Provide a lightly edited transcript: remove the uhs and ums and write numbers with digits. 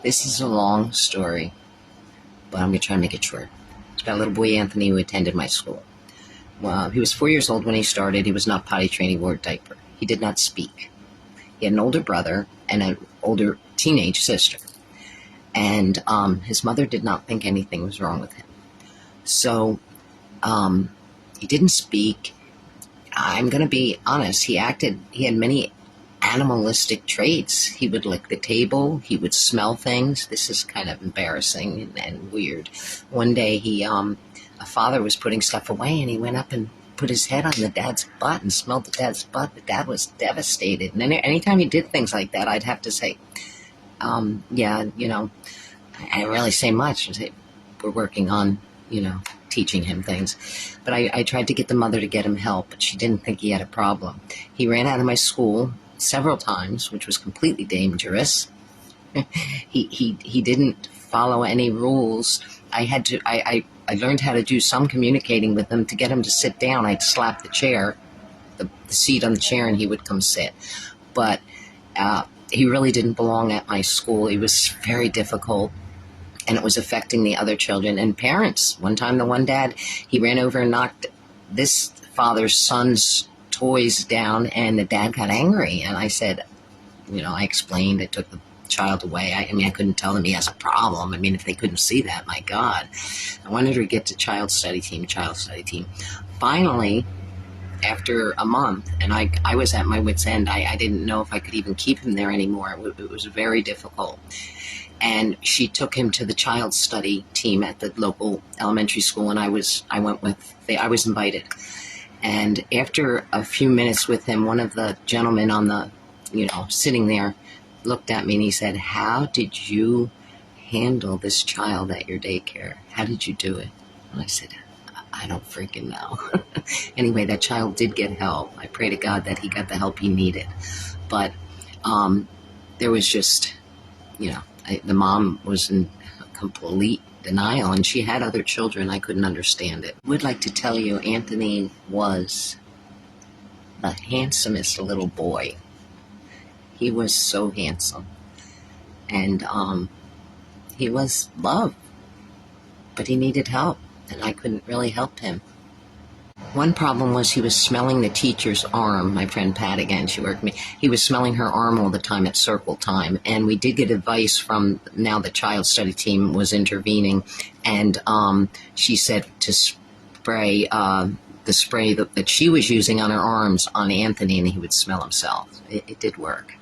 This is a long story, but I'm going to try and make it short. Got a little boy, Anthony, who attended my school. Well, he was 4 years old when he started. He was not potty trained. He wore a diaper. He did not speak. He had an older brother and an older teenage sister. And his mother did not think anything was wrong with him. So he didn't speak. I'm going to be honest. He had many animalistic traits. He would lick the table. He would smell things. This is kind of embarrassing and weird. One day a father was putting stuff away, and he went up and put his head on the dad's butt and smelled the dad's butt. The dad was devastated. And anytime he did things like that, I'd have to say, yeah, I didn't really say much. I'd say, we're working on, teaching him things. But I tried to get the mother to get him help, but she didn't think he had a problem. He ran out of my school several times, which was completely dangerous. He didn't follow any rules. I learned how to do some communicating with him. To get him to sit down, I'd slap the chair, the seat on the chair, and he would come sit. But he really didn't belong at my school. He was very difficult, and it was affecting the other children and parents. One time, the one dad, he ran over and knocked this father's son's toys down, and the dad got angry. And I said, I explained. I took the child away. I couldn't tell them he has a problem. If they couldn't see that, my God. I wanted her to get to child study team. Finally, after a month, and I was at my wit's end. I didn't know if I could even keep him there anymore. It was very difficult. And she took him to the child study team at the local elementary school, and I was invited. And after a few minutes with him, one of the gentlemen on the, sitting there looked at me and he said, "How did you handle this child at your daycare? How did you do it?" And I said, "I don't freaking know." Anyway, that child did get help. I pray to God that he got the help he needed. But there was just, the mom was in complete denial, and she had other children. I couldn't understand it. I would like to tell you, Anthony was the handsomest little boy. He was so handsome, and he was loved, but he needed help, and I couldn't really help him. One problem was he was smelling the teacher's arm. My friend Pat, again, she worked with me. He was smelling her arm all the time at circle time. And we did get advice from, now the child study team was intervening. And she said to spray the spray that she was using on her arms on Anthony, and he would smell himself. It did work.